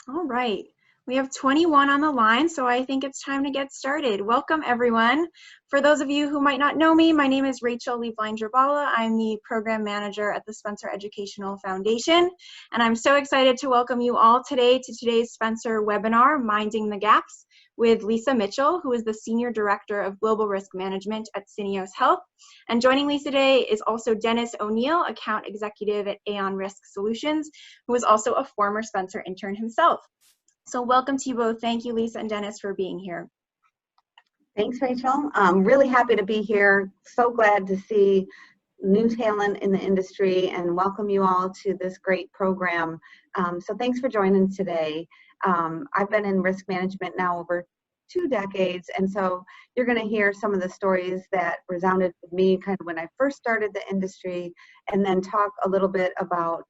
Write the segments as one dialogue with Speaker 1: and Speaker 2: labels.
Speaker 1: All right. We have 21 on the line, so I think it's time to get started. Welcome, everyone. For those of you who might not know me, my name is Rachel Lieblein-Drabala. I'm the Program Manager at the Spencer Educational Foundation, and I'm so excited to welcome you all today to today's Spencer webinar, Minding the Gaps, with Lisa Mitchell, who is the Senior Director of Global Risk Management at Syneos Health. And joining Lisa today is also Dennis O'Neill, Account Executive at Aon Risk Solutions, who is also a former Spencer intern himself. So welcome to you both. Thank you, Lisa and Dennis, for being here.
Speaker 2: Thanks, Rachel. I'm really happy to be here. So glad to see new talent in the industry and welcome you all to this great program. So thanks for joining today. I've been in risk management now over 2 decades, and so you're going to hear some of the stories that resounded with me kind of when I first started the industry, and then talk a little bit about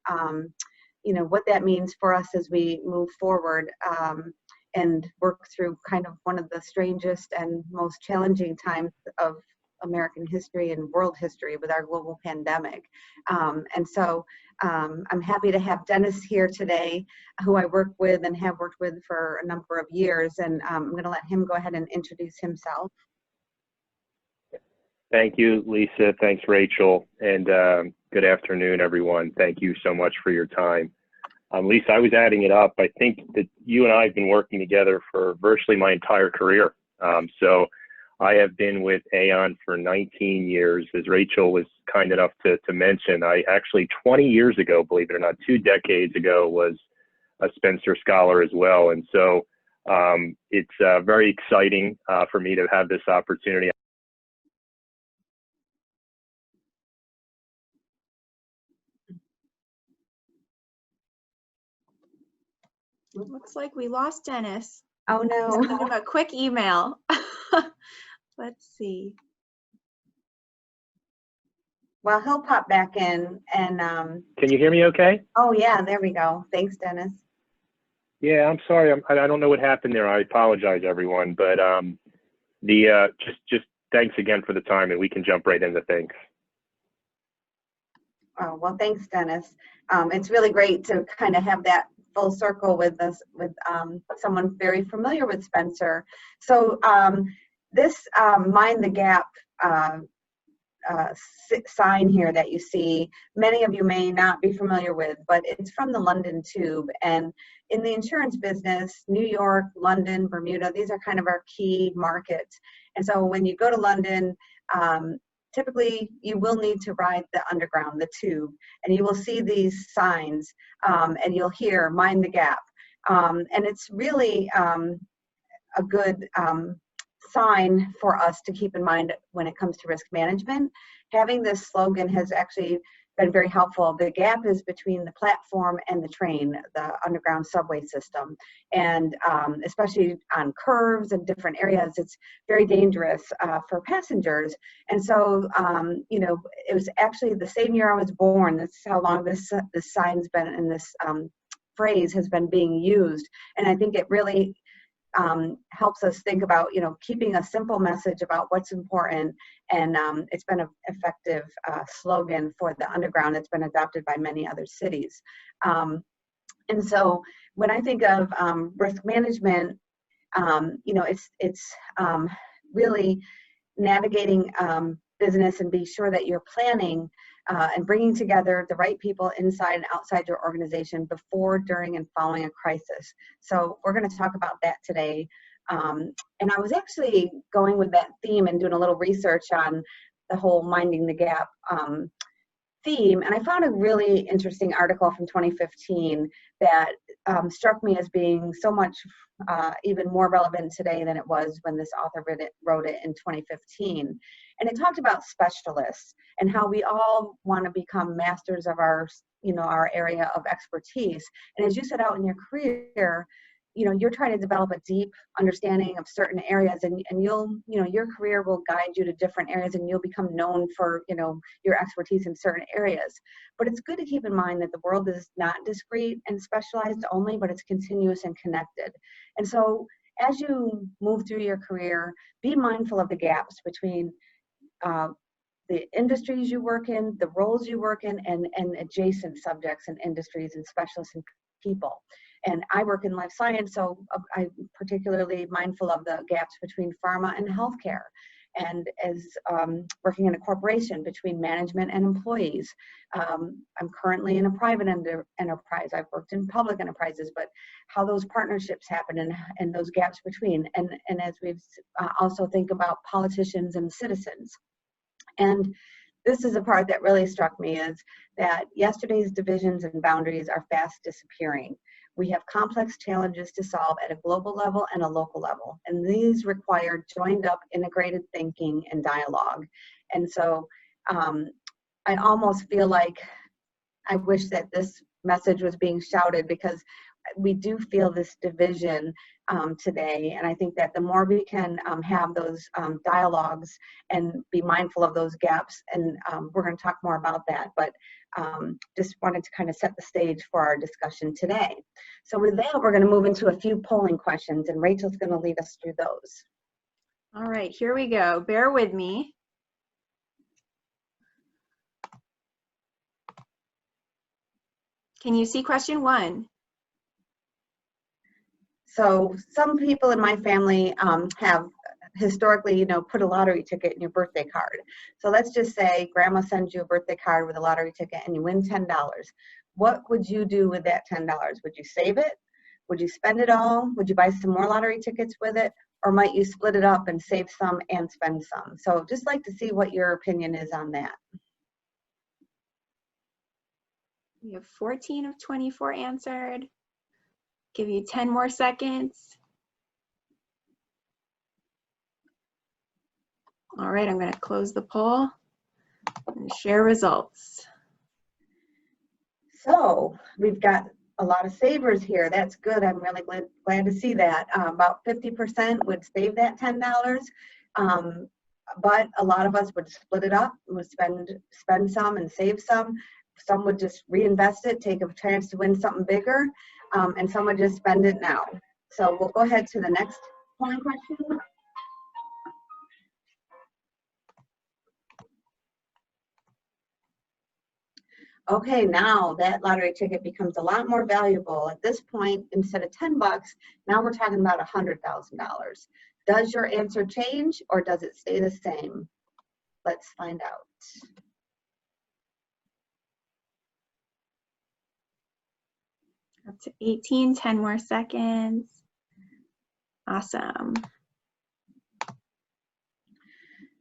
Speaker 2: what that means for us as we move forward and work through kind of one of the strangest and most challenging times of American history and world history with our global pandemic. And so I'm happy to have Dennis here today, who I work with and have worked with for a number of years. And I'm going to let him go ahead and introduce himself.
Speaker 3: Thank you, Lisa. Thanks, Rachel. And good afternoon, everyone. Thank you so much for your time. Lisa, I was adding it up. I think that you and I have been working together for virtually my entire career. So I have been with Aon for 19 years. As Rachel was kind enough to mention, I actually 20 years ago, believe it or not, 2 decades ago, was a Spencer Scholar as well. And so it's very exciting for me to have this opportunity.
Speaker 1: Looks like we lost Dennis.
Speaker 2: Oh, no.
Speaker 1: Send him a quick email. Let's see.
Speaker 2: Well, he'll pop back in and
Speaker 3: Can you hear me okay?
Speaker 2: Oh yeah, there we go. Thanks, Dennis.
Speaker 3: Yeah, I'm sorry. I don't know what happened there. I apologize, everyone. But just thanks again for the time, and we can jump right into things.
Speaker 2: Oh, well, thanks, Dennis. It's really great to kind of have that full circle with us, with someone very familiar with Spencer. So this Mind the Gap sign here that you see, many of you may not be familiar with, but it's from the London Tube. And in the insurance business, New York, London, Bermuda, these are kind of our key markets. And so when you go to London, typically you will need to ride the underground, the tube, and you will see these signs and you'll hear Mind the Gap. And it's really a good sign for us to keep in mind when it comes to risk management. Having this slogan has actually been very helpful. The gap is between the platform and the train, the underground subway system. And especially on curves and different areas, it's very dangerous for passengers. And so, it was actually the same year I was born. That's how long this sign's been, and this phrase has been being used. And I think it really helps us think about, keeping a simple message about what's important. And it's been an effective slogan for the underground that's been adopted by many other cities. And so when I think of risk management, it's really navigating business and be sure that you're planning and bringing together the right people inside and outside your organization before, during, and following a crisis. So we're going to talk about that today. And I was actually going with that theme and doing a little research on the whole Minding the Gap theme, and I found a really interesting article from 2015 that struck me as being so much even more relevant today than it was when this author wrote it in 2015. And it talked about specialists and how we all want to become masters of our area of expertise. And as you set out in your career, you're trying to develop a deep understanding of certain areas, and your career will guide you to different areas, and you'll become known for, your expertise in certain areas. But it's good to keep in mind that the world is not discrete and specialized only, but it's continuous and connected. And so as you move through your career, be mindful of the gaps between the industries you work in, the roles you work in, and adjacent subjects and industries and specialists and people. And I work in life science, so I'm particularly mindful of the gaps between pharma and healthcare. And as working in a corporation, between management and employees. I'm currently in a private enterprise. I've worked in public enterprises, but how those partnerships happen and those gaps between. And as we've also think about politicians and citizens. And this is a part that really struck me, is that yesterday's divisions and boundaries are fast disappearing. We have complex challenges to solve at a global level and a local level, and these require joined up, integrated thinking and dialogue. And so I almost feel like I wish that this message was being shouted, because we do feel this division today. And I think that the more we can have those dialogues and be mindful of those gaps, and we're going to talk more about that, but just wanted to kind of set the stage for our discussion today. So with that, we're going to move into a few polling questions, and Rachel's going to lead us through those.
Speaker 1: All right, here we go. Bear with me. Can you see question 1?
Speaker 2: So some people in my family have historically, put a lottery ticket in your birthday card. So let's just say grandma sends you a birthday card with a lottery ticket and you win $10. What would you do with that $10? Would you save it? Would you spend it all? Would you buy some more lottery tickets with it? Or might you split it up and save some and spend some? So just like to see what your opinion is on that.
Speaker 1: We have 14 of 24 answered. Give you 10 more seconds. All right, I'm going to close the poll and share results.
Speaker 2: So we've got a lot of savers here. That's good. I'm really glad to see that. About 50% would save that $10, but a lot of us would split it up, would spend some and save some. Some would just reinvest it, take a chance to win something bigger, and some would just spend it now. So we'll go ahead to the next polling question. Okay, now that lottery ticket becomes a lot more valuable. At this point, instead of 10 bucks, now we're talking about $100,000. Does your answer change or does it stay the same? Let's find out.
Speaker 1: Up to 18, 10 more seconds. Awesome.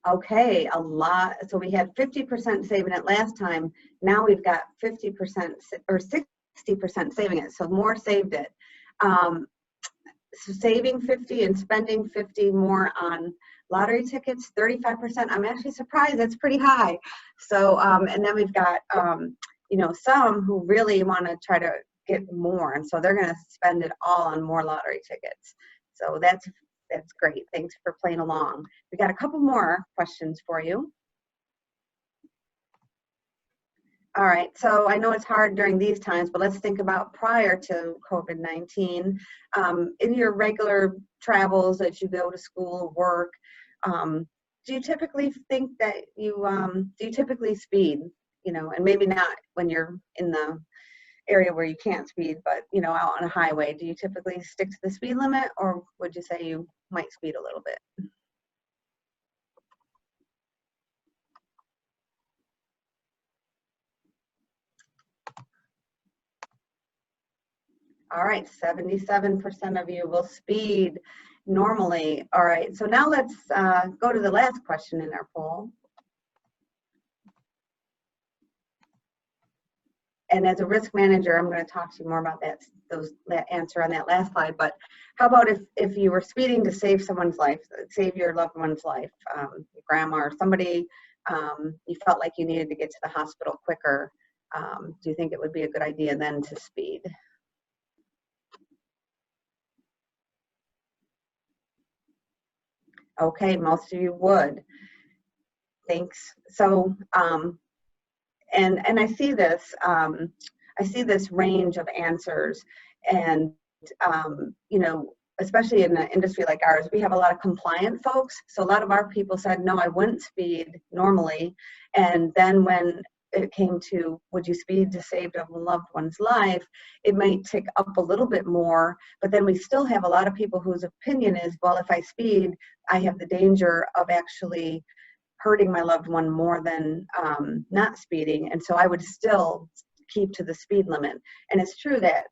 Speaker 2: Okay, a lot. So we had 50% saving it last time. Now we've got 50% or 60% saving it. So more saved it. So saving 50 and spending 50 more on lottery tickets, 35%. I'm actually surprised. That's pretty high. So, and then we've got, some who really want to try to get more. And so they're going to spend it all on more lottery tickets. So that's great. Thanks for playing along. We got a couple more questions for you. All right, so I know it's hard during these times, but let's think about prior to COVID-19. In your regular travels as you go to school, work, do you typically think that do you typically speed, and maybe not when you're in the area where you can't speed, but out on a highway, do you typically stick to the speed limit, or would you say you might speed a little bit? All right, 77% of you will speed normally. All right, so now let's go to the last question in our poll. And as a risk manager, I'm going to talk to you more about that answer on that last slide. But how about if you were speeding to save someone's life, save your loved one's life, your grandma or somebody, you felt like you needed to get to the hospital quicker, do you think it would be a good idea then to speed? Okay, most of you would. Thanks. So, and I see this range of answers, and especially in an industry like ours, we have a lot of compliant folks. So a lot of our people said, no, I wouldn't speed normally. And then when it came to would you speed to save a loved one's life, it might tick up a little bit more, but then we still have a lot of people whose opinion is, well, if I speed, I have the danger of actually hurting my loved one more than not speeding, and so I would still keep to the speed limit. And it's true that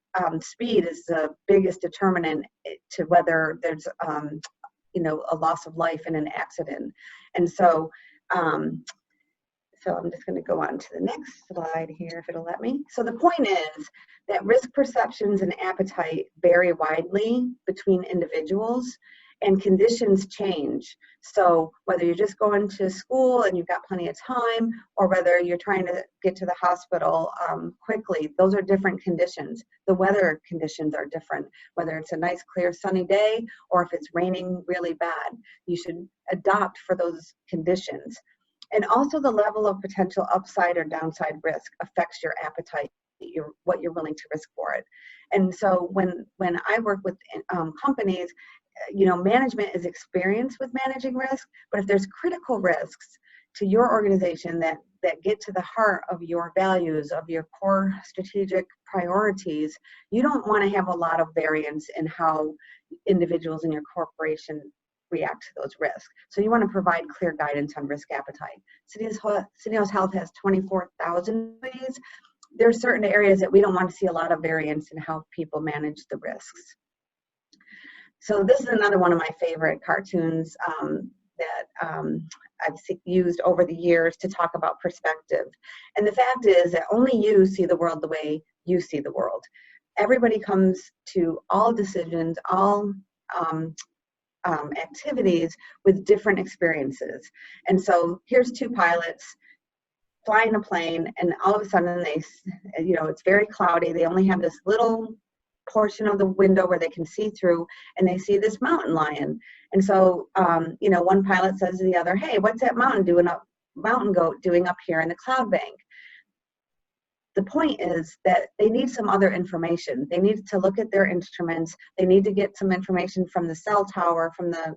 Speaker 2: speed is the biggest determinant to whether there's a loss of life in an accident. And so so I'm just going to go on to the next slide here, if it'll let me. So the point is that risk perceptions and appetite vary widely between individuals, and conditions change. So whether you're just going to school and you've got plenty of time, or whether you're trying to get to the hospital quickly, those are different conditions. The weather conditions are different, whether it's a nice, clear, sunny day, or if it's raining really bad. You should adopt for those conditions. And also the level of potential upside or downside risk affects your appetite, what you're willing to risk for it. And so when I work with companies, management is experienced with managing risk, but if there's critical risks to your organization that get to the heart of your values, of your core strategic priorities, you don't want to have a lot of variance in how individuals in your corporation react to those risks. So you want to provide clear guidance on risk appetite. Syneos Health has 24,000 employees. There are certain areas that we don't want to see a lot of variance in how people manage the risks. So this is another one of my favorite cartoons that I've used over the years to talk about perspective. And the fact is that only you see the world the way you see the world. Everybody comes to all decisions, all activities with different experiences. And so here's two pilots flying a plane, and all of a sudden it's very cloudy. They only have this little portion of the window where they can see through, and they see this mountain lion. And so one pilot says to the other, hey, what's that mountain goat doing up here in the cloud bank? The point is that they need some other information. They need to look at their instruments. They need to get some information from the cell tower, from the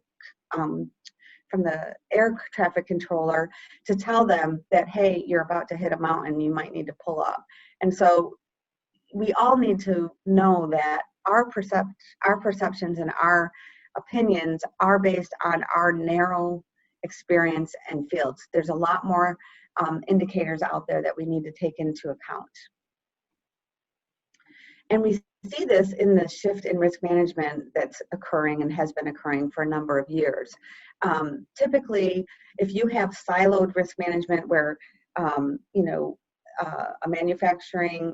Speaker 2: air traffic controller, to tell them that, hey, you're about to hit a mountain, you might need to pull up. And so we all need to know that our perceptions and our opinions are based on our narrow experience and fields. There's a lot more indicators out there that we need to take into account. And we see this in the shift in risk management that's occurring and has been occurring for a number of years. Typically, if you have siloed risk management where, a manufacturing,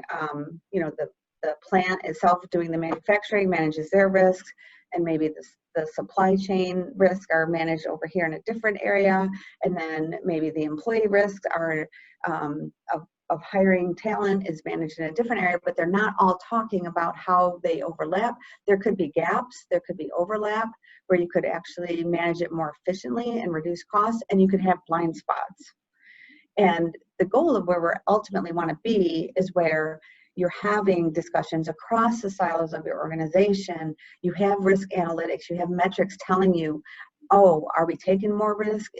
Speaker 2: the plant itself doing the manufacturing manages their risks, and maybe the supply chain risks are managed over here in a different area, and then maybe the employee risks are of hiring talent is managed in a different area, but they're not all talking about how they overlap. There could be gaps, there could be overlap where you could actually manage it more efficiently and reduce costs, and you could have blind spots. And the goal of where we ultimately want to be is where you're having discussions across the silos of your organization. You have risk analytics, you have metrics telling you, oh, are we taking more risk?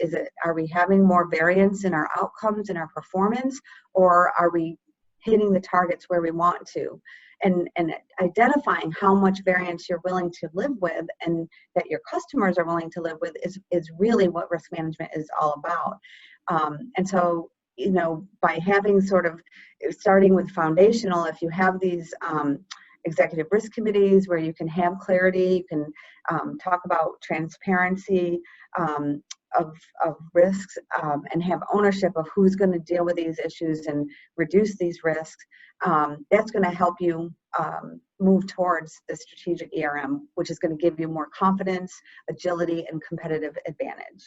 Speaker 2: Are we having more variance in our outcomes and our performance? Or are we hitting the targets where we want to? And identifying how much variance you're willing to live with and that your customers are willing to live with is really what risk management is all about. And so, by having starting with foundational, if you have these executive risk committees where you can have clarity, you can talk about transparency of risks and have ownership of who's going to deal with these issues and reduce these risks, that's going to help you move towards the strategic ERM, which is going to give you more confidence, agility, and competitive advantage.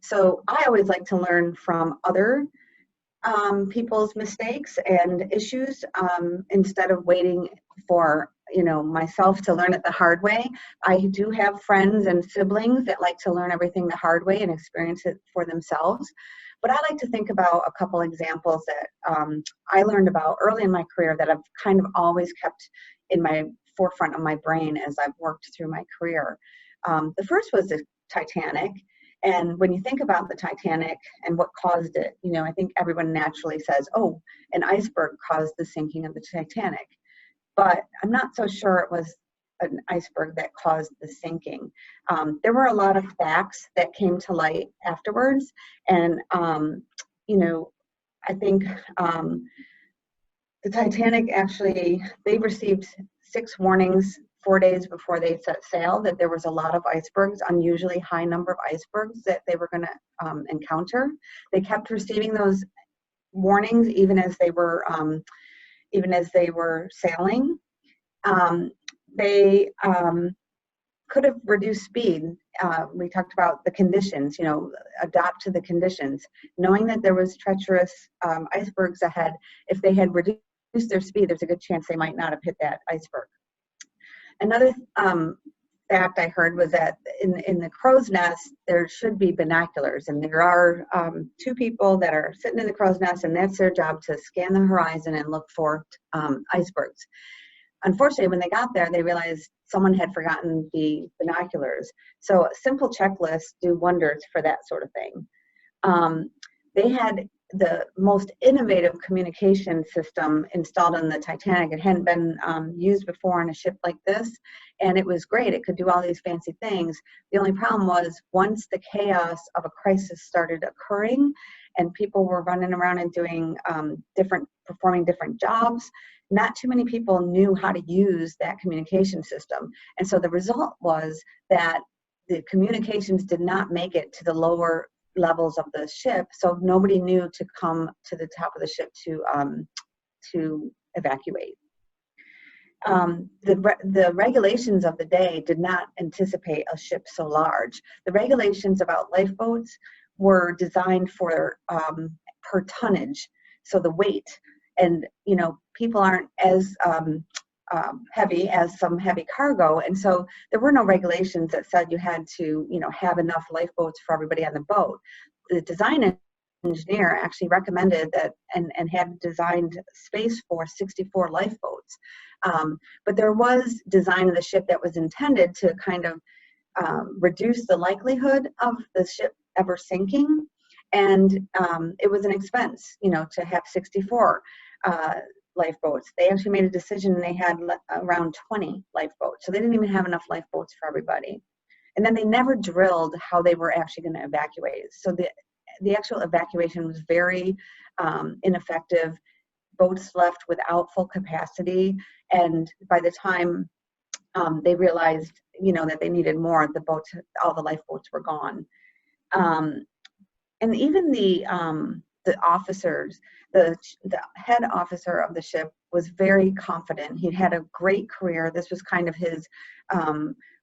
Speaker 2: So I always like to learn from other people's mistakes and issues instead of waiting for myself to learn it the hard way. I do have friends and siblings that like to learn everything the hard way and experience it for themselves. But I like to think about a couple examples that I learned about early in my career that I've kind of always kept in my forefront of my brain as I've worked through my career. The first was the Titanic. And when you think about the Titanic and what caused it, you know, I think everyone naturally says, oh, an iceberg caused the sinking of the Titanic. But I'm not so sure it was an iceberg that caused the sinking. There were a lot of facts that came to light afterwards. And, you know, I think the Titanic actually, they received 6 warnings 4 days before they set sail that there was a lot of icebergs, unusually high number of icebergs that they were going to encounter. They kept receiving those warnings even as they were sailing. They could have reduced speed. We talked about the conditions, you know, adapt to the conditions. Knowing that there was treacherous icebergs ahead, if they had reduced their speed, there's a good chance they might not have hit that iceberg. Another fact I heard was that in the crow's nest, there should be binoculars, and there are 2 people that are sitting in the crow's nest, and that's their job, to scan the horizon and look for icebergs. Unfortunately, when they got there, they realized someone had forgotten the binoculars. So simple checklists do wonders for that sort of thing. They had the most innovative communication system installed on the Titanic. It hadn't been used before on a ship like this, and it was great. It could do all these fancy things. The only problem was once the chaos of a crisis started occurring and people were running around and doing performing different jobs, not too many people knew how to use that communication system. And so the result was that the communications did not make it to the lower levels of the ship, so nobody knew to come to the top of the ship to evacuate. The regulations of the day did not anticipate a ship so large. The regulations about lifeboats were designed for per tonnage, so the weight. And you know, people aren't as heavy as some heavy cargo, and so there were no regulations that said you had to, you know, have enough lifeboats for everybody on the boat. The design engineer actually recommended that and had designed space for 64 lifeboats. But there was design of the ship that was intended to kind of reduce the likelihood of the ship ever sinking, and it was an expense, you know, to have 64 lifeboats. They actually made a decision and they had around 20 lifeboats. So they didn't even have enough lifeboats for everybody. And then they never drilled how they were actually going to evacuate. So the actual evacuation was very ineffective. Boats left without full capacity. And by the time they realized, you know, that they needed more, all the lifeboats were gone. And even the officers, the head officer of the ship was very confident. He'd had a great career. This was kind of his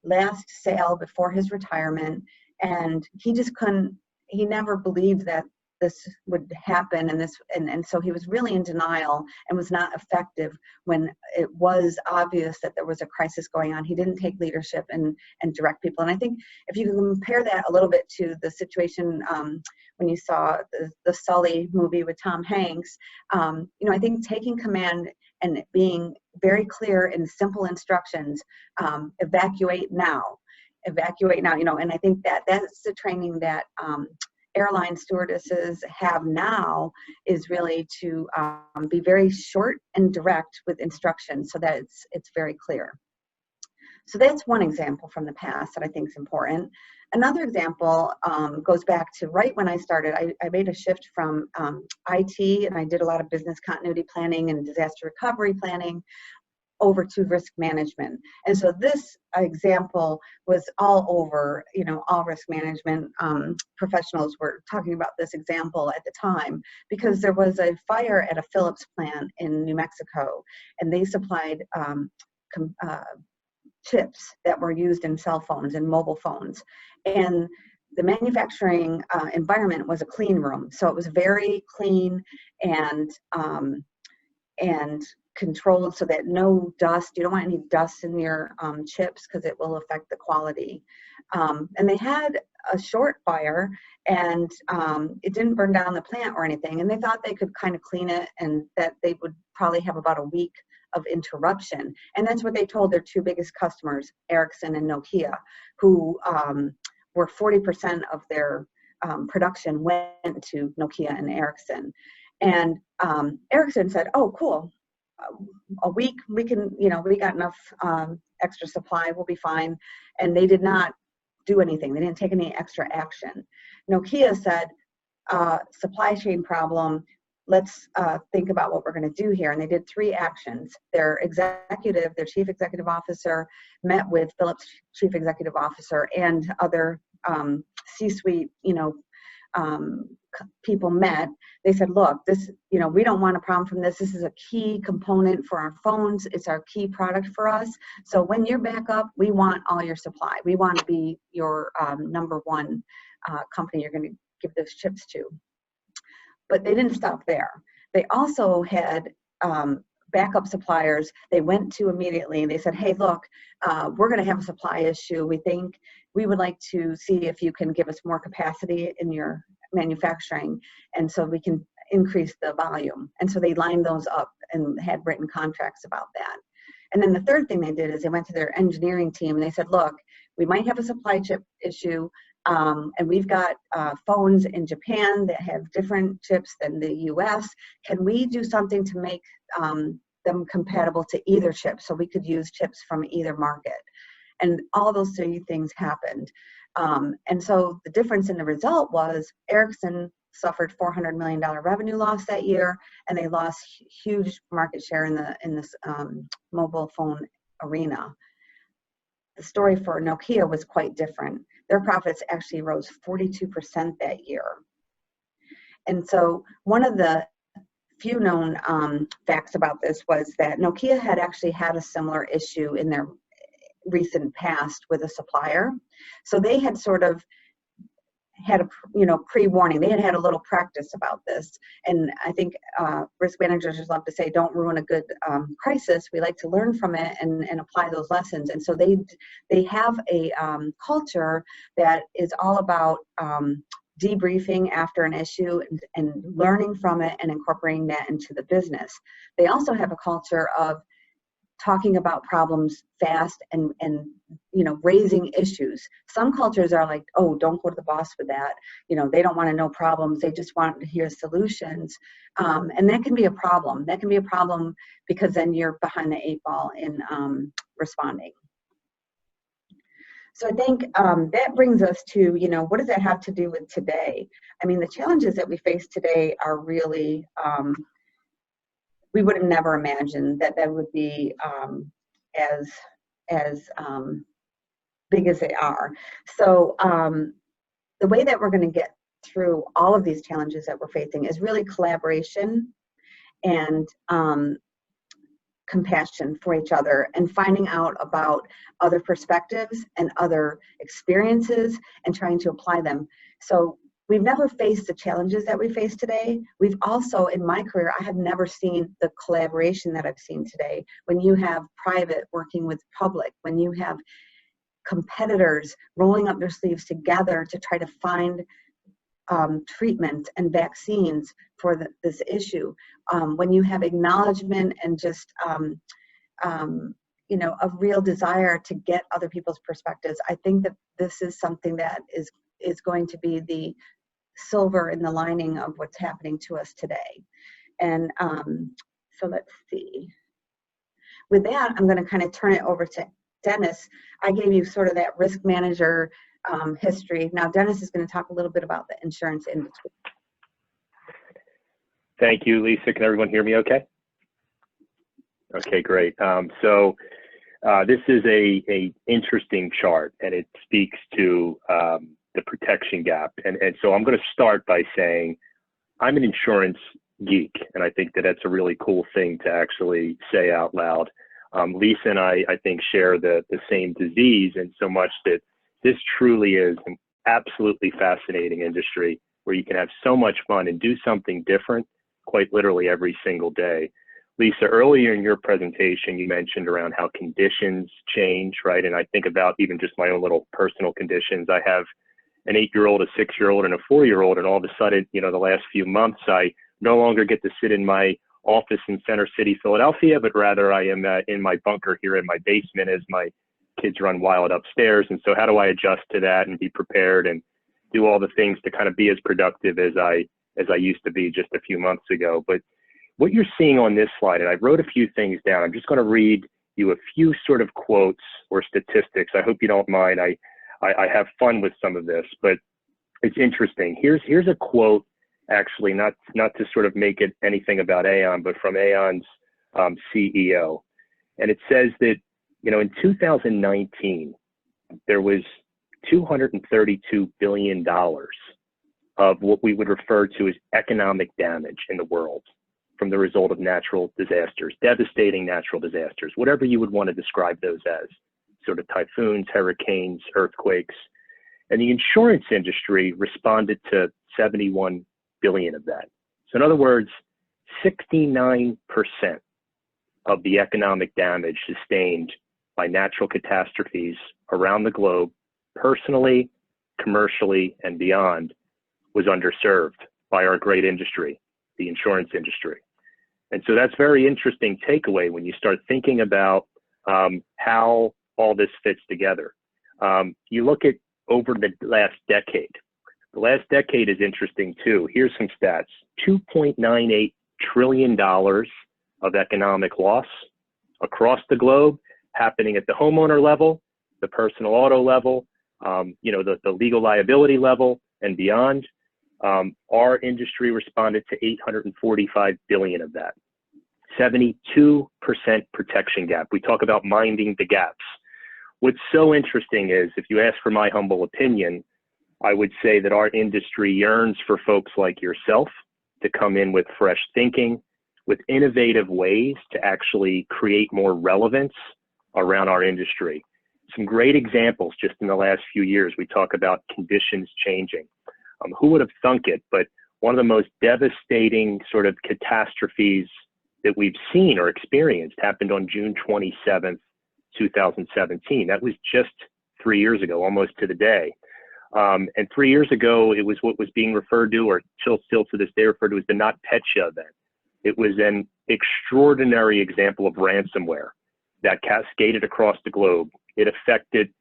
Speaker 2: last sail before his retirement, and he never believed that this would happen, and so he was really in denial and was not effective when it was obvious that there was a crisis going on. He didn't take leadership and direct people. And I think if you compare that a little bit to the situation when you saw the Sully movie with Tom Hanks, you know, I think taking command and being very clear in simple instructions, evacuate now, you know, and I think that's the training that airline stewardesses have now, is really to be very short and direct with instructions so that it's very clear. So that's one example from the past that I think is important. Another example goes back to right when I started. I made a shift from IT, and I did a lot of business continuity planning and disaster recovery planning, over to risk management. And so this example was all over, you know, all risk management professionals were talking about this example at the time, because there was a fire at a Philips plant in New Mexico, and they supplied chips that were used in cell phones and mobile phones. And the manufacturing environment was a clean room. So it was very clean and controlled so that no dust, you don't want any dust in your chips because it will affect the quality. And they had a short fire, and it didn't burn down the plant or anything. And they thought they could kind of clean it, and that they would probably have about a week of interruption. And that's what they told their 2 biggest customers, Ericsson and Nokia, who where 40% of their production went to Nokia and Ericsson. And Ericsson said, oh, cool, a week, we can, we got enough extra supply, we'll be fine. And they did not do anything. They didn't take any extra action. Nokia said, supply chain problem, let's think about what we're going to do here. And they did 3 actions. Their chief executive officer met with Philips' chief executive officer and other C-suite, people met. They said, look, this, we don't want a problem from this. This is a key component for our phones. It's our key product for us. So when you're back up, we want all your supply. We want to be your number one company you're going to give those chips to. But they didn't stop there. They also had backup suppliers they went to immediately, and they said, hey, look, we're going to have a supply issue. We think we would like to see if you can give us more capacity in your manufacturing, and so we can increase the volume. And so they lined those up and had written contracts about that. And then the third thing they did is they went to their engineering team and they said, look, we might have a supply chip issue, and we've got phones in Japan that have different chips than the US. Can we do something to make them compatible to either chip, so we could use chips from either market? And all those 3 things happened. And so the difference in the result was Ericsson suffered $400 million revenue loss that year, and they lost huge market share in this mobile phone arena. The story for Nokia was quite different. Their profits actually rose 42% that year. And so one of the few known facts about this was that Nokia had actually had a similar issue in their recent past with a supplier. So they had sort of had a pre-warning. They had had a little practice about this. And I think risk managers just love to say, don't ruin a good crisis. We like to learn from it and apply those lessons. And so they have a culture that is all about debriefing after an issue and learning from it and incorporating that into the business. They also have a culture of talking about problems fast and raising issues. Some cultures are like, oh, don't go to the boss with that. They don't want to know problems. They just want to hear solutions. And that can be a problem. That can be a problem because then you're behind the 8 ball in responding. So I think that brings us to, what does that have to do with today? I mean, the challenges that we face today are really, we would have never imagined that would be as big as they are. So the way that we're going to get through all of these challenges that we're facing is really collaboration and compassion for each other, and finding out about other perspectives and other experiences and trying to apply them. So we've never faced the challenges that we face today. We've also, in my career, I have never seen the collaboration that I've seen today. When you have private working with public, when you have competitors rolling up their sleeves together to try to find treatment and vaccines for this issue, when you have acknowledgement and just a real desire to get other people's perspectives, I think that this is something that is going to be the silver in the lining of what's happening to us today. And so let's see. With that, I'm going to kind of turn it over to Dennis. I gave you sort of that risk manager history. Now Dennis is going to talk a little bit about the insurance industry.
Speaker 3: Thank you, Lisa. Can everyone hear me okay? Okay, great. So this is a interesting chart, and it speaks to the protection gap. And so I'm going to start by saying I'm an insurance geek, and I think that that's a really cool thing to actually say out loud. Lisa and I think, share the same disease, and so much that this truly is an absolutely fascinating industry where you can have so much fun and do something different quite literally every single day. Lisa, earlier in your presentation, you mentioned around how conditions change, right? And I think about even just my own little personal conditions. I have an 8-year-old, a 6-year-old, and a 4-year-old, and all of a sudden, the last few months, I no longer get to sit in my office in Center City, Philadelphia, but rather I am in my bunker here in my basement as my kids run wild upstairs. And so how do I adjust to that and be prepared and do all the things to kind of be as productive as I used to be just a few months ago? But what you're seeing on this slide, and I wrote a few things down. I'm just going to read you a few sort of quotes or statistics. I hope you don't mind. I have fun with some of this, but it's interesting. Here's a quote, actually, not to sort of make it anything about Aon, but from Aon's CEO. And it says that, in 2019, there was $232 billion of what we would refer to as economic damage in the world from the result of natural disasters, devastating natural disasters, whatever you would want to describe those as, sort of typhoons, hurricanes, earthquakes. And the insurance industry responded to 71 billion of that. So in other words, 69% of the economic damage sustained by natural catastrophes around the globe, personally, commercially, and beyond, was underserved by our great industry, the insurance industry. And so that's very interesting takeaway when you start thinking about how all this fits together. You look at over the last decade. The last decade is interesting too. Here's some stats. $2.98 trillion of economic loss across the globe, happening at the homeowner level, the personal auto level, the legal liability level, and beyond. Our industry responded to 845 billion of that. 72% protection gap. We talk about minding the gaps. What's so interesting is, if you ask for my humble opinion, I would say that our industry yearns for folks like yourself to come in with fresh thinking, with innovative ways to actually create more relevance around our industry. Some great examples just in the last few years. We talk about conditions changing. Who would have thunk it? But one of the most devastating sort of catastrophes that we've seen or experienced happened on June 27th, 2017. That was just 3 years ago, almost to the day. And 3 years ago, it was what was being referred to, or still to this day referred to as the NotPetya event. It was an extraordinary example of ransomware that cascaded across the globe. It affected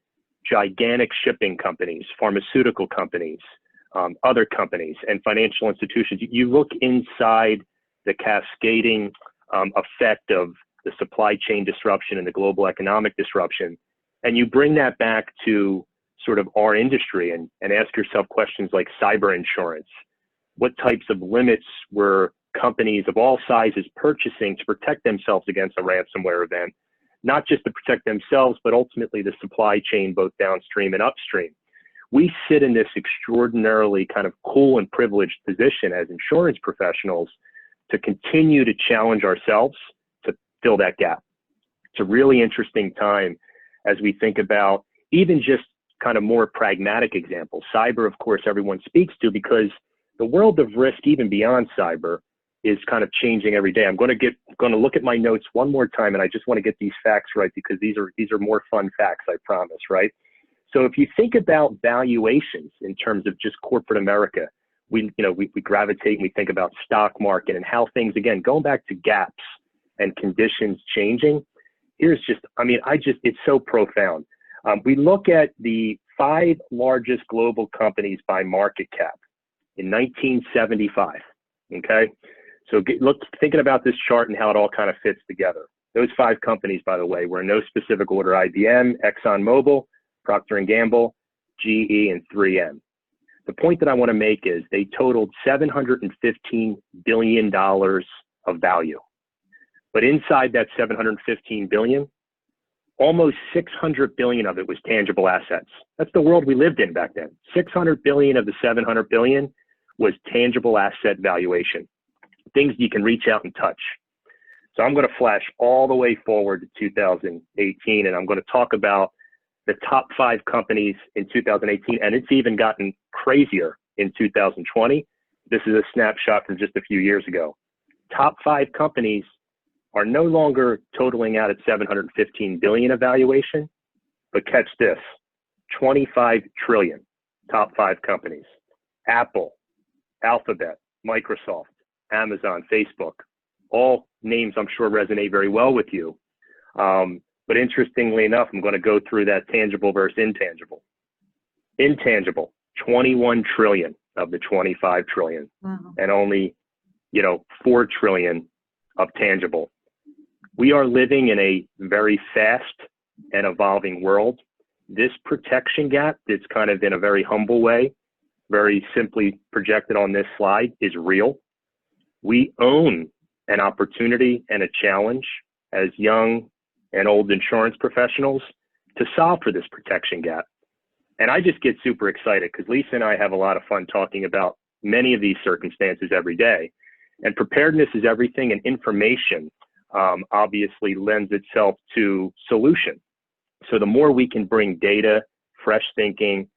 Speaker 3: gigantic shipping companies, pharmaceutical companies, other companies, and financial institutions. You look inside the cascading effect of the supply chain disruption and the global economic disruption, and you bring that back to sort of our industry and ask yourself questions like cyber insurance. What types of limits were companies of all sizes purchasing to protect themselves against a ransomware event? Not just to protect themselves, but ultimately the supply chain, both downstream and upstream. We sit in this extraordinarily kind of cool and privileged position as insurance professionals to continue to challenge ourselves to fill that gap. It's a really interesting time as we think about even just kind of more pragmatic examples. Cyber, of course, everyone speaks to, because the world of risk, even beyond cyber, is kind of changing every day. I'm going to look at my notes one more time, and I just want to get these facts right, because these are more fun facts, I promise, right? So if you think about valuations in terms of just corporate America, we gravitate and we think about stock market and how things, again, going back to gaps and conditions changing. It's so profound. We look at the 5 largest global companies by market cap in 1975, okay? So thinking about this chart and how it all kind of fits together. Those 5 companies, by the way, were in no specific order: IBM, ExxonMobil, Procter & Gamble, GE, and 3M. The point that I want to make is they totaled $715 billion of value. But inside that $715 billion, almost $600 billion of it was tangible assets. That's the world we lived in back then. $600 billion of the $700 billion was tangible asset valuation, things you can reach out and touch. So I'm going to flash all the way forward to 2018, and I'm going to talk about the top 5 companies in 2018, and it's even gotten crazier in 2020. This is a snapshot from just a few years ago. Top 5 companies are no longer totaling out at $715 billion of valuation, but catch this, $25 trillion, top 5 companies. Apple, Alphabet, Microsoft, Amazon, Facebook, all names I'm sure resonate very well with you. But interestingly enough, I'm going to go through that tangible versus intangible. Intangible, 21 trillion of the 25 trillion, and only, 4 trillion of tangible. We are living in a very fast and evolving world. This protection gap that's kind of in a very humble way, very simply projected on this slide, is real. We own an opportunity and a challenge as young and old insurance professionals to solve for this protection gap. And I just get super excited because Lisa and I have a lot of fun talking about many of these circumstances every day. And preparedness is everything, and information obviously lends itself to solution. So the more we can bring data, fresh thinking,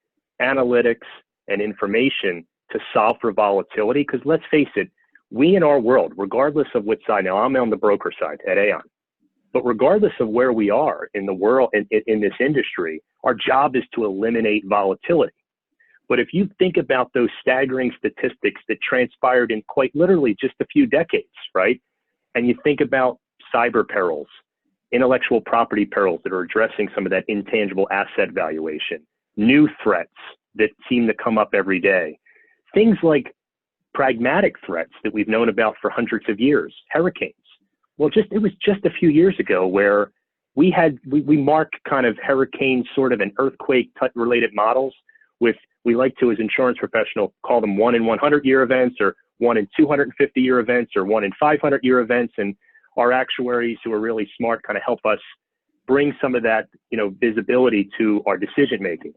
Speaker 3: analytics, and information to solve for volatility, because let's face it, we in our world, regardless of what side, now I'm on the broker side at Aon, but regardless of where we are in the world, in this industry, our job is to eliminate volatility. But if you think about those staggering statistics that transpired in quite literally just a few decades, right? And you think about cyber perils, intellectual property perils that are addressing some of that intangible asset valuation, new threats that seem to come up every day, things like pragmatic threats that we've known about for hundreds of years, hurricanes. Well, it was just a few years ago where we mark kind of hurricane sort of an earthquake related models with, we like to as insurance professionals call them 1 in 100-year events, or 1 in 250-year events, or 1 in 500-year events. And our actuaries who are really smart kind of help us bring some of that, visibility to our decision making.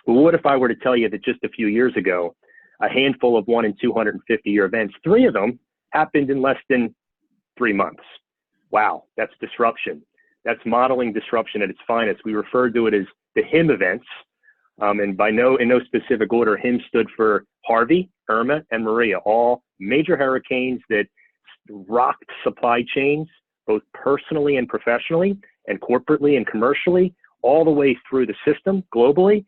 Speaker 3: Well, what if I were to tell you that just a few years ago, a handful of 1 in 250-year events, 3 of them happened in less than 3 months? Wow, that's disruption. That's modeling disruption at its finest. We refer to it as the HIM events. And in no specific order, HIM stood for Harvey, Irma, and Maria, all major hurricanes that rocked supply chains, both personally and professionally, and corporately and commercially, all the way through the system globally.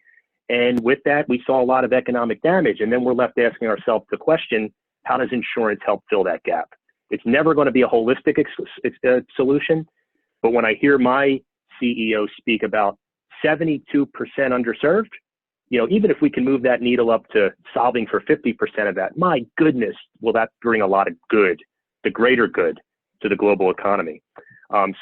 Speaker 3: And with that, we saw a lot of economic damage. And then we're left asking ourselves the question, how does insurance help fill that gap? It's never going to be a holistic solution. But when I hear my CEO speak about 72% underserved, even if we can move that needle up to solving for 50% of that, my goodness, will that bring a lot of good, the greater good, to the global economy.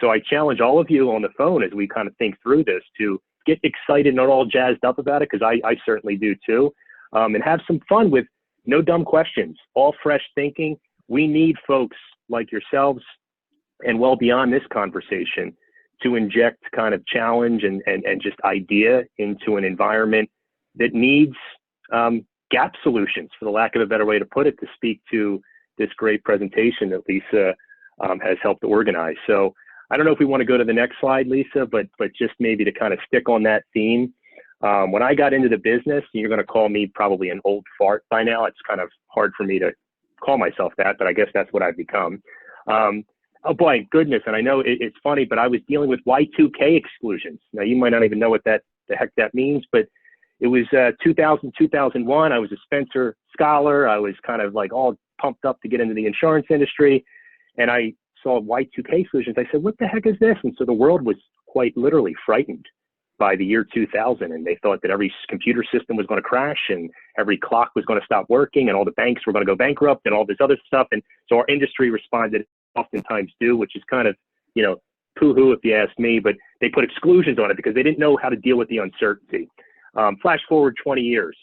Speaker 3: So I challenge all of you on the phone as we kind of think through this to get excited, not all jazzed up about it, because I certainly do too, and have some fun with no dumb questions, all fresh thinking. We need folks like yourselves and well beyond this conversation to inject kind of challenge and just idea into an environment that needs gap solutions, for the lack of a better way to put it, to speak to this great presentation that Lisa has helped organize. So I don't know if we want to go to the next slide, Lisa, but just maybe to kind of stick on that theme. When I got into the business, you're going to call me probably an old fart by now. It's kind of hard for me to call myself that, but I guess that's what I've become. Oh boy, goodness. And I know it's funny, but I was dealing with Y2K exclusions. Now you might not even know what the heck that means, but it was 2000, 2001. I was a Spencer scholar. I was kind of like all pumped up to get into the insurance industry. And I saw Y2K exclusions. I said, what the heck is this? And so the world was quite literally frightened by the year 2000. And they thought that every computer system was going to crash and every clock was going to stop working and all the banks were going to go bankrupt and all this other stuff. And so our industry responded, oftentimes do, which is kind of, poo-hoo if you ask me, but they put exclusions on it because they didn't know how to deal with the uncertainty. Flash forward 20 years,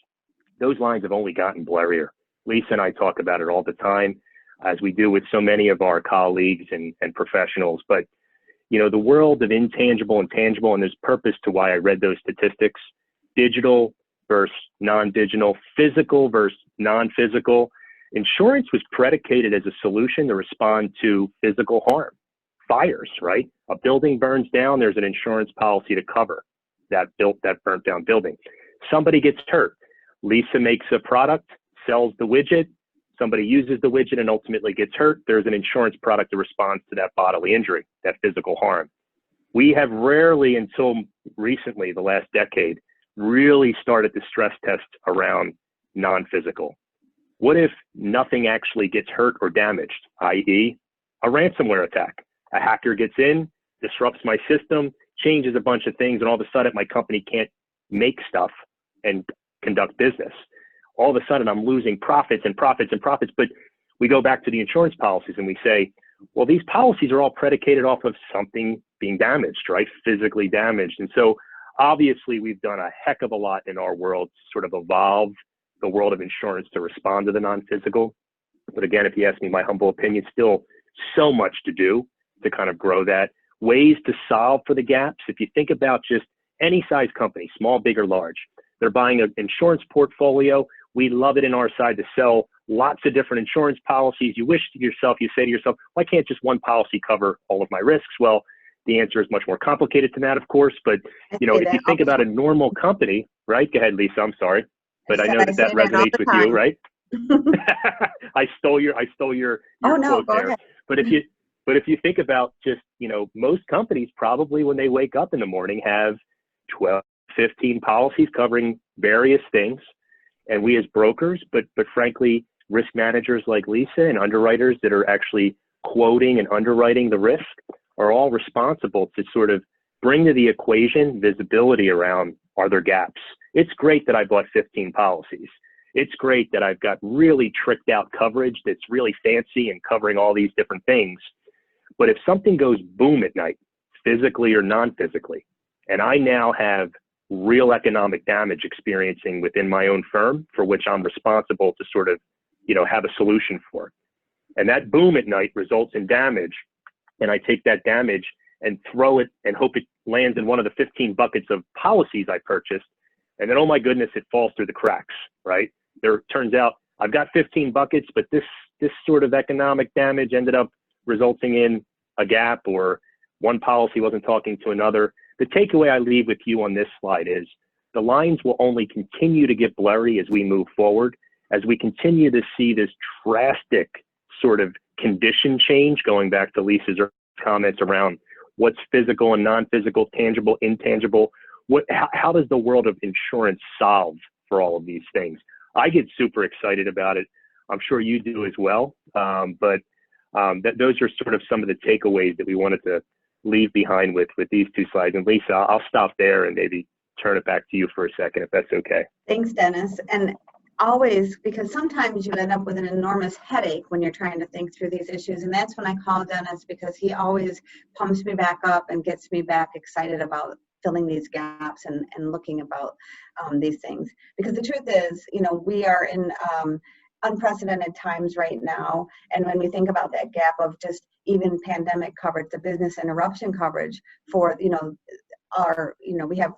Speaker 3: those lines have only gotten blurrier. Lisa and I talk about it all the time, as we do with so many of our colleagues and professionals. But, the world of intangible and tangible, and there's purpose to why I read those statistics, digital versus non-digital, physical versus non-physical. Insurance was predicated as a solution to respond to physical harm, fires, right? A building burns down, there's an insurance policy to cover that burnt down building. Somebody gets hurt. Lisa makes a product, sells the widget, somebody uses the widget and ultimately gets hurt. There's an insurance product that responds to that bodily injury, that physical harm. We have rarely, until recently, the last decade, really started to stress test around non-physical. What if nothing actually gets hurt or damaged, i.e. a ransomware attack? A hacker gets in, disrupts my system, changes a bunch of things, and all of a sudden my company can't make stuff and conduct business. All of a sudden I'm losing profits and profits and profits. But we go back to the insurance policies and we say, well, these policies are all predicated off of something being damaged, right? Physically damaged. And so obviously we've done a heck of a lot in our world to sort of evolve the world of insurance to respond to the non-physical. But again, if you ask me my humble opinion, still so much to do to kind of grow that. Ways to solve for the gaps. If you think about just any size company, small, big, or large, they're buying an insurance portfolio. We love it in our side to sell lots of different insurance policies. You say to yourself, why can't just one policy cover all of my risks? Well, the answer is much more complicated than that, of course. But if you think about a normal company, right? Go ahead, Lisa. I'm sorry, but I know that resonates with you, right? I stole your quote there.
Speaker 2: Ahead.
Speaker 3: But if you think about just, most companies probably when they wake up in the morning have 12, 15 policies covering various things. And we as brokers, but frankly, risk managers like Lisa and underwriters that are actually quoting and underwriting the risk are all responsible to sort of bring to the equation visibility around, are there gaps? It's great that I bought 15 policies. It's great that I've got really tricked out coverage that's really fancy and covering all these different things. But if something goes boom at night, physically or non-physically, and I now have real economic damage experiencing within my own firm for which I'm responsible to sort of, have a solution for. And that boom at night results in damage. And I take that damage and throw it and hope it lands in one of the 15 buckets of policies I purchased. And then, oh my goodness, it falls through the cracks, right? There turns out I've got 15 buckets, but this sort of economic damage ended up resulting in a gap, or one policy wasn't talking to another. The takeaway I leave with you on this slide is the lines will only continue to get blurry as we move forward, as we continue to see this drastic sort of condition change, going back to Lisa's comments around what's physical and non-physical, tangible, intangible. How does the world of insurance solve for all of these things? I get super excited about it. I'm sure you do as well. But those are sort of some of the takeaways that we wanted to leave behind with these two slides. And Lisa, I'll stop there and maybe turn it back to you for a second, if that's okay.
Speaker 2: Thanks, Dennis. And always, because sometimes you end up with an enormous headache when you're trying to think through these issues. And that's when I call Dennis, because he always pumps me back up and gets me back excited about filling these gaps and looking about these things. Because the truth is, we are in unprecedented times right now. And when we think about that gap of just even pandemic coverage, the business interruption coverage for, we have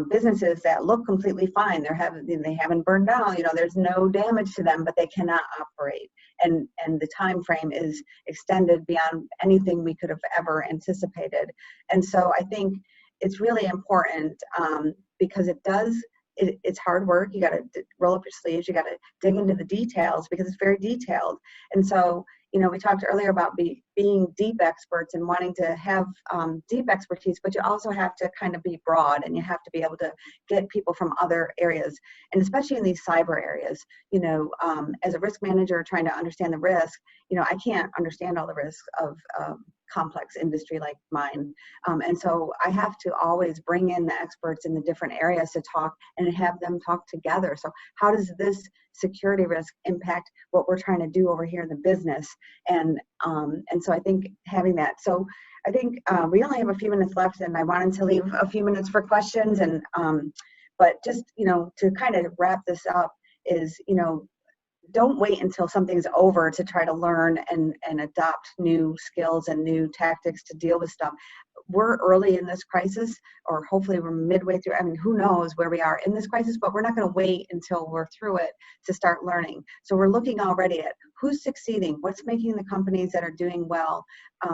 Speaker 2: businesses that look completely fine. They haven't burned down, there's no damage to them, but they cannot operate. And the time frame is extended beyond anything we could have ever anticipated. And so I think it's really important because it's hard work. You got to roll up your sleeves. You got to dig into the details because it's very detailed. And so, we talked earlier about being deep experts and wanting to have deep expertise, but you also have to kind of be broad, and you have to be able to get people from other areas. And especially in these cyber areas, as a risk manager trying to understand the risk, I can't understand all the risks of complex industry like mine. And so I have to always bring in the experts in the different areas to talk and have them talk together. So how does this security risk impact what we're trying to do over here in the business? And so I think having that. So I think we only have a few minutes left, and I wanted to leave a few minutes for questions. And but just to kind of wrap this up is don't wait until something's over to try to learn and adopt new skills and new tactics to deal with stuff. We're early in this crisis, or hopefully we're midway through. I mean, who knows where we are in this crisis, but we're not going to wait until we're through it to start learning. So we're looking already at who's succeeding, what's making the companies that are doing well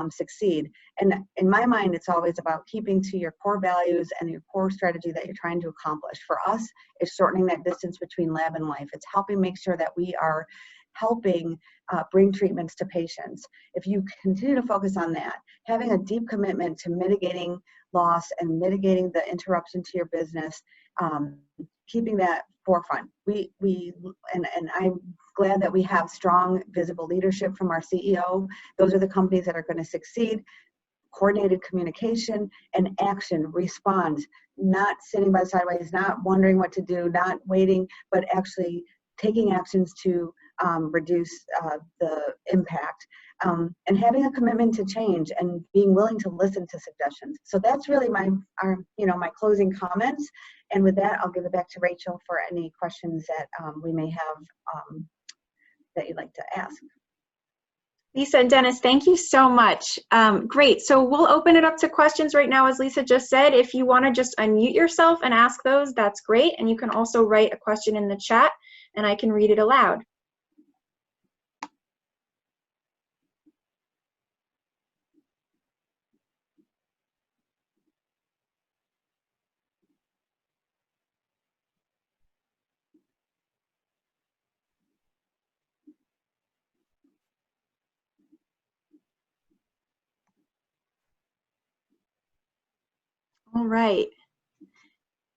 Speaker 2: succeed. And in my mind, it's always about keeping to your core values and your core strategy that you're trying to accomplish. For us, it's shortening that distance between lab and life. It's helping make sure that we are helping bring treatments to patients. If you continue to focus on that, having a deep commitment to mitigating loss and mitigating the interruption to your business, keeping that forefront. And I'm glad that we have strong, visible leadership from our CEO. Those are the companies that are going to succeed. coordinated communication, and action, respond, not sitting by sideways, not wondering what to do, not waiting, but actually taking actions to reduce the impact, and having a commitment to change and being willing to listen to suggestions. So that's really my closing comments. And with that, I'll give it back to Rachel for any questions that we may have that you'd like to ask.
Speaker 1: Lisa and Dennis, thank you so much. Great. So we'll open it up to questions right now, as Lisa just said. If you want to just unmute yourself and ask those, that's great. And you can also write a question in the chat, and I can read it aloud. All right.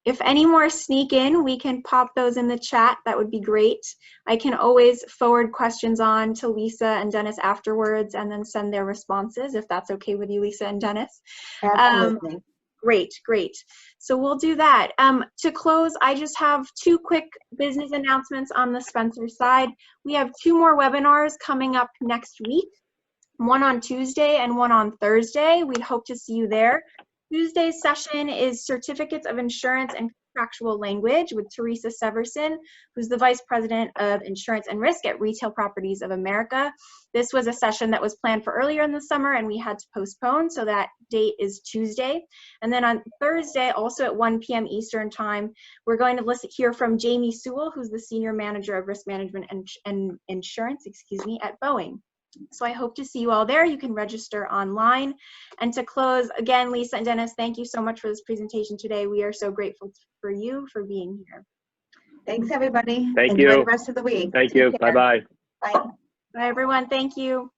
Speaker 1: If any more sneak in, we can pop those in the chat. That would be great. I can always forward questions on to Lisa and Dennis afterwards and then send their responses, if that's okay with you, Lisa and Dennis.
Speaker 2: Absolutely.
Speaker 1: Great. So we'll do that. To close, I just have two quick business announcements on the Spencer side. We have 2 more webinars coming up next week, one on Tuesday and one on Thursday. We'd hope to see you there. Tuesday's session is Certificates of Insurance and Contractual Language with Teresa Severson, who's the Vice President of Insurance and Risk at Retail Properties of America. This was a session that was planned for earlier in the summer and we had to postpone, so that date is Tuesday. And then on Thursday, also at 1 p.m. Eastern Time, we're going to hear from Jamie Sewell, who's the Senior Manager of Risk Management and Insurance, at Boeing. So I hope to see you all there. You can register online. And to close, again, Lisa and Dennis, thank you so much for this presentation today. We are so grateful for you for being here.
Speaker 2: Thanks, everybody.
Speaker 3: Thank
Speaker 2: Enjoy
Speaker 3: you.
Speaker 2: the rest of the week.
Speaker 3: Thank you. Bye-bye.
Speaker 2: Bye.
Speaker 1: Bye, everyone. Thank you.